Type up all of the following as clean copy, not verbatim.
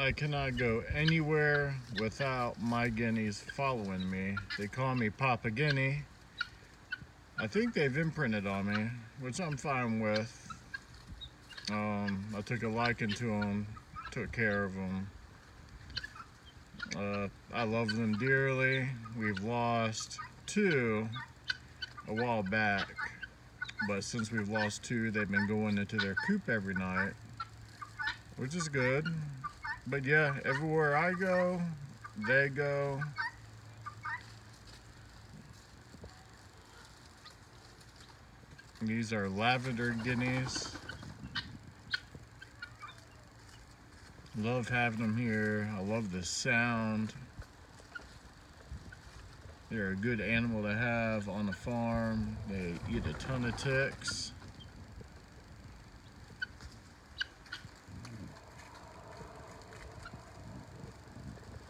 I cannot go anywhere without my guineas following me. They call me Papa Guinea. I think they've imprinted on me, which I'm fine with. I took a liking to them, took care of them. I love them dearly. We've lost 2 a while back, but since we've lost 2, they've been going into their coop every night, which is good. But yeah, everywhere I go, they go. These are lavender guineas. Love having them here. I love the sound. They're a good animal to have on the farm. They eat a ton of ticks.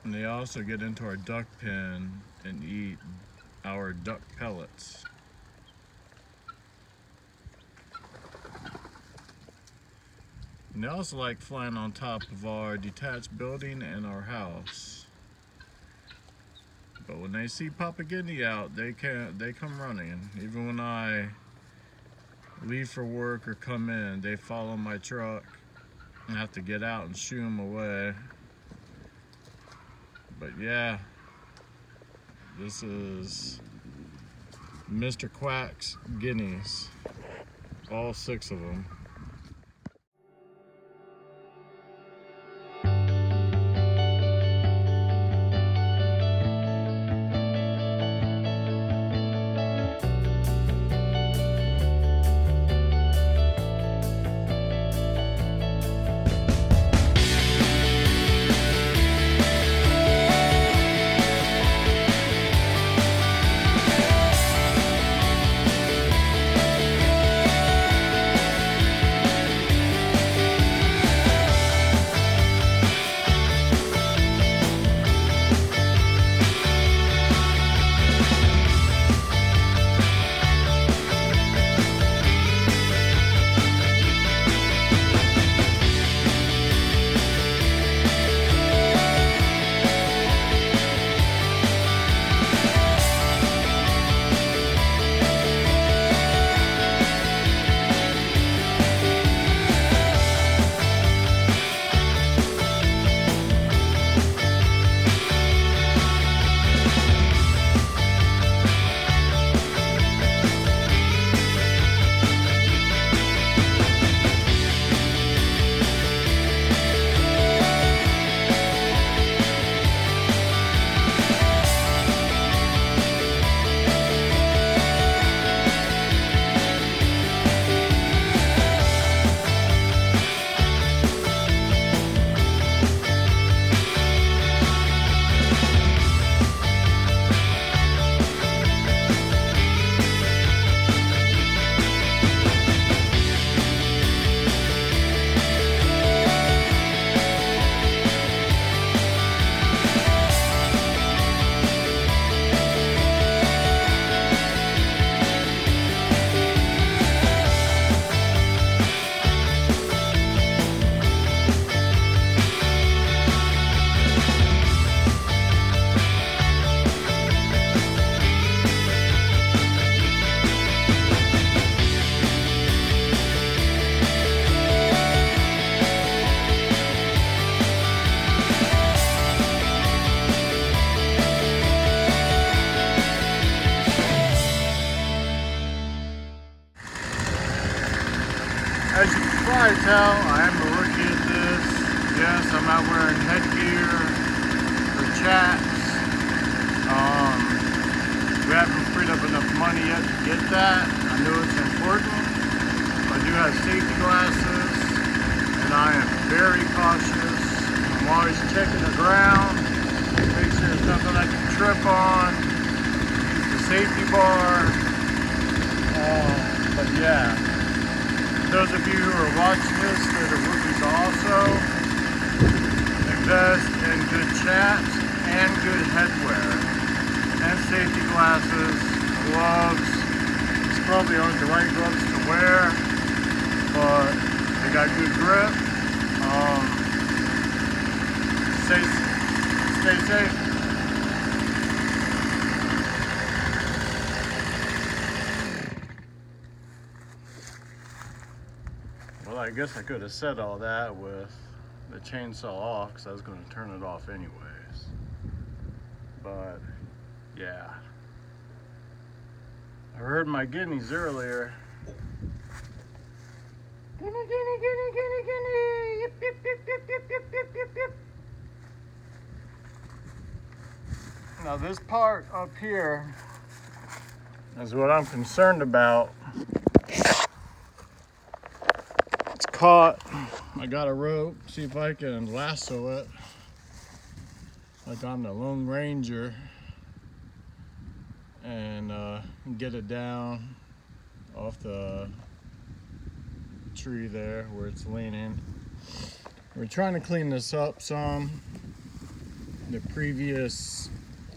And they also get into our duck pen and eat our duck pellets. And they also like flying on top of our detached building and our house. But when they see Papa Guinea out, they come running. Even when I leave for work or come in, they follow my truck and have to get out and shoo them away. But yeah, this is Mr. Quacks guineas, all 6 of them. As you can probably tell, I am a rookie at this. Yes, I'm not wearing headgear or chaps. We haven't freed up enough money yet to get that. I know it's important. I do have safety glasses, and I am very cautious. I'm always checking the ground, make sure there's nothing I can trip on. Use the safety bar. But yeah. Those of you who are watching this that are rookies also, invest in good chaps and good headwear and safety glasses, gloves. These probably aren't the right gloves to wear, but they got good grip. Stay safe. Well, I guess I could have said all that with the chainsaw off because I was going to turn it off anyways. But yeah, I heard my guineas earlier. Guinea, guinea, guinea, guinea, guinea. Yip, yip, yip, yip, yip, yip, yip, yip, yip. Now this part up here is what I'm concerned about. It's caught. I got a rope, see if I can lasso it like I'm the Lone Ranger and get it down off the tree there where it's leaning. We're trying to clean this up some. The previous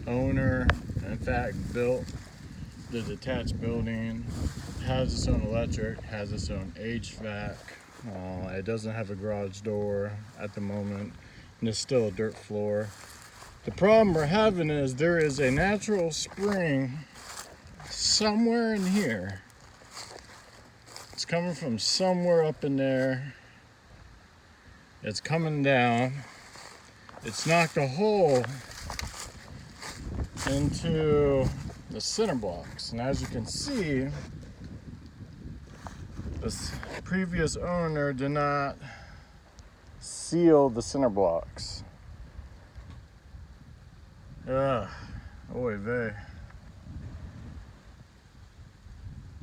owner, in fact, built the detached building, has its own electric, has its own HVAC. It doesn't have a garage door at the moment, and it's still a dirt floor. The problem we're having is there is a natural spring somewhere in here. It's coming from somewhere up in there. It's coming down. It's knocked a hole into the cinder blocks. And as you can see, this previous owner did not seal the cinder blocks. Ugh, oy vey.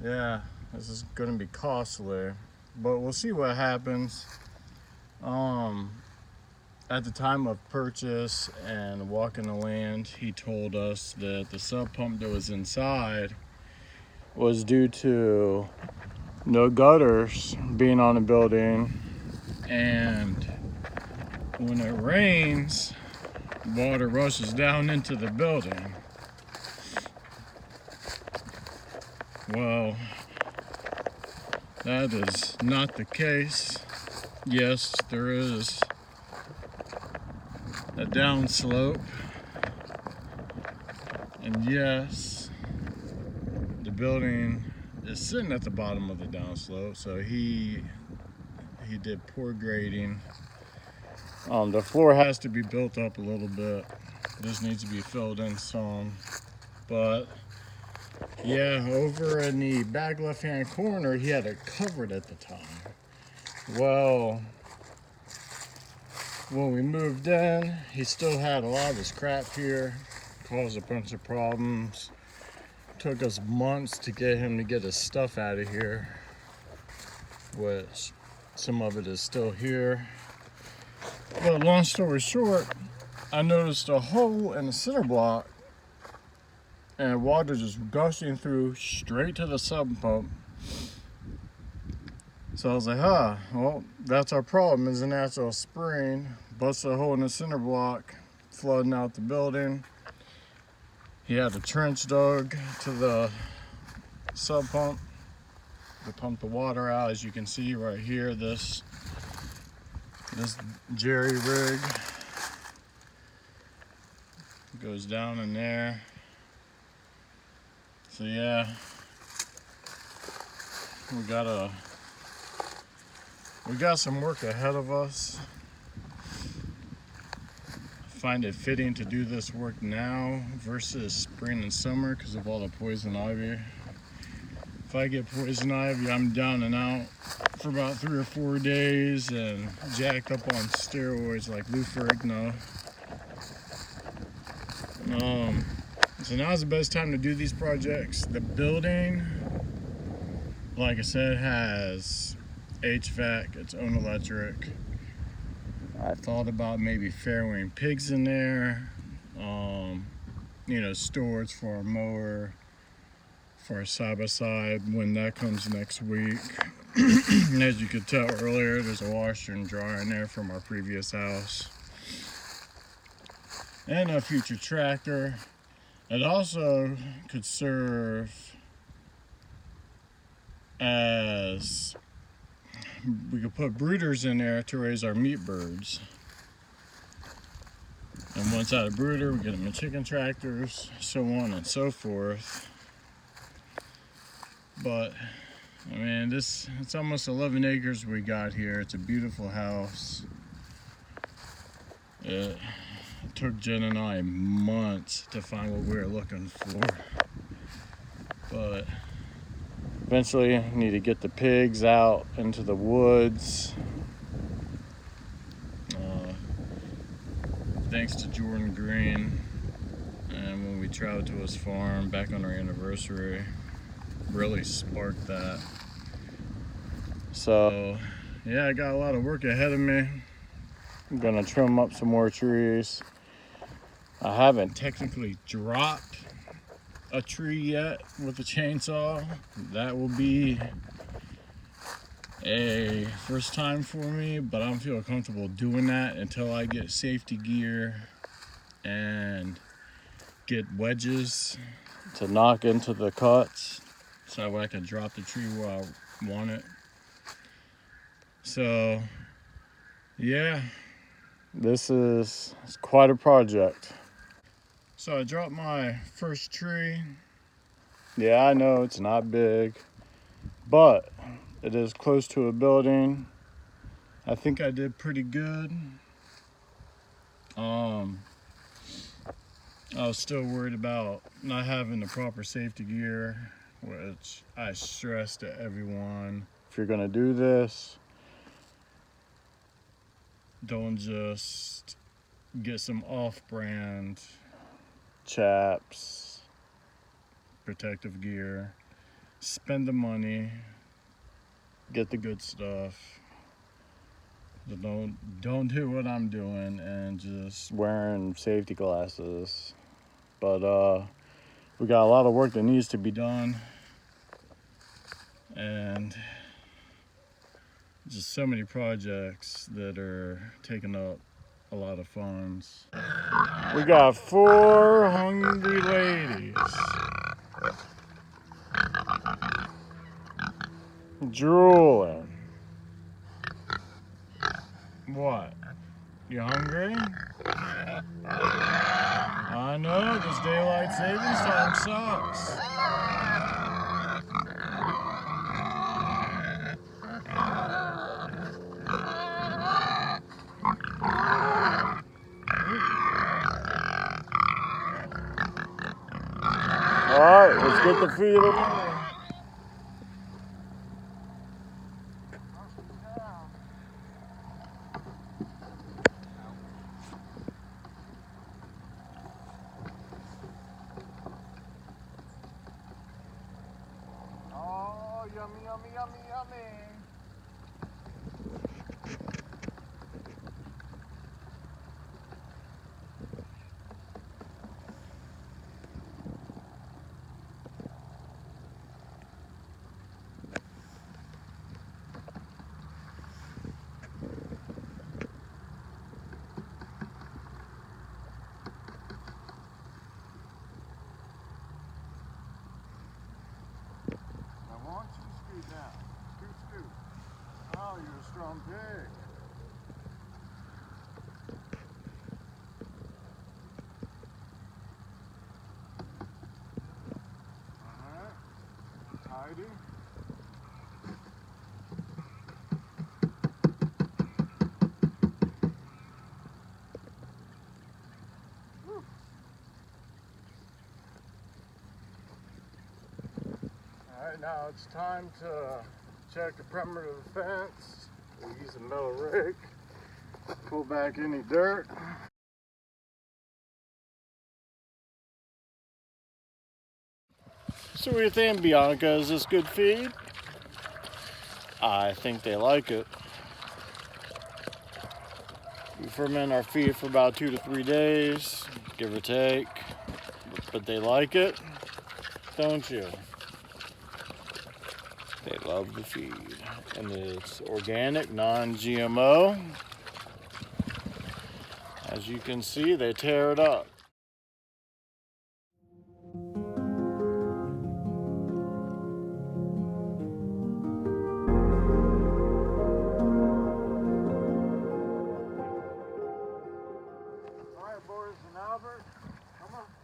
Yeah, this is gonna be costly, but we'll see what happens. At the time of purchase and walking the land, he told us that the sub pump that was inside was due to no gutters being on the building, and when it rains, water rushes down into the building. Well, that is not the case. Yes, there is a downslope, and yes, the building is sitting at the bottom of the downslope, so he did poor grading. The floor has to be built up a little bit. This needs to be filled in some, but yeah, over in the back left-hand corner, he had it covered at the time. Well, when we moved in, he still had a lot of his crap here, caused a bunch of problems. Took us months to get him to get his stuff out of here, which some of it is still here. But long story short, I noticed a hole in the cinder block and water just gushing through straight to the sub pump. So I was like, well, that's our problem, is a natural spring. Busted a hole in the cinder block, flooding out the building. He had a trench dug to the sub pump to pump the water out. As you can see right here, this jerry rig goes down in there. So yeah, we got some work ahead of us. Find it fitting to do this work now versus spring and summer because of all the poison ivy. If I get poison ivy, I'm down and out for about 3 or 4 days and jacked up on steroids like Lou Ferrigno. So now's the best time to do these projects. The building, like I said, has HVAC, its own electric. I thought about maybe farrowing pigs in there, storage for a mower, for a side-by-side when that comes next week. And as you could tell earlier, there's a washer and dryer in there from our previous house. And a future tractor. It also could serve as, we could put brooders in there to raise our meat birds. And once out of brooder, we get them in chicken tractors, so on and so forth. But I mean, it's almost 11 acres we got here. It's a beautiful house. It took Jen and I months to find what we were looking for. But eventually, I need to get the pigs out into the woods. Thanks to Jordan Green, and when we traveled to his farm back on our anniversary, really sparked that. So yeah, I got a lot of work ahead of me. I'm gonna trim up some more trees. I haven't technically dropped a tree yet with a chainsaw. That will be a first time for me, but I don't feel comfortable doing that until I get safety gear and get wedges to knock into the cuts so I can drop the tree where I want it. So yeah, it's quite a project. So I dropped my first tree. Yeah, I know it's not big, but it is close to a building. I think I did pretty good. I was still worried about not having the proper safety gear, which I stress to everyone. If you're gonna do this, don't just get some off-brand chaps, protective gear. Spend the money, get the good stuff. Don't do what I'm doing and just wearing safety glasses. But we got a lot of work that needs to be done, and just so many projects that are taking up a lot of funds. We got 4 hungry ladies drooling. What? You hungry? I know, this daylight savings time sucks. Alright, let's get the feed away. Oh, yummy, yummy, yummy, yummy. I want you to scoot down. Scoot, scoot. Oh, you're a strong pig. Alright. Heidi. Alright, now it's time to check the perimeter of the fence. We'll use a metal rake, pull back any dirt. So what do you think, Bianca? Is this good feed? I think they like it. We ferment our feed for about 2 to 3 days, give or take. But they like it, don't you? They love the feed. And it's organic, non-GMO. As you can see, they tear it up. Alright, boys. Chores and Albert. Come on.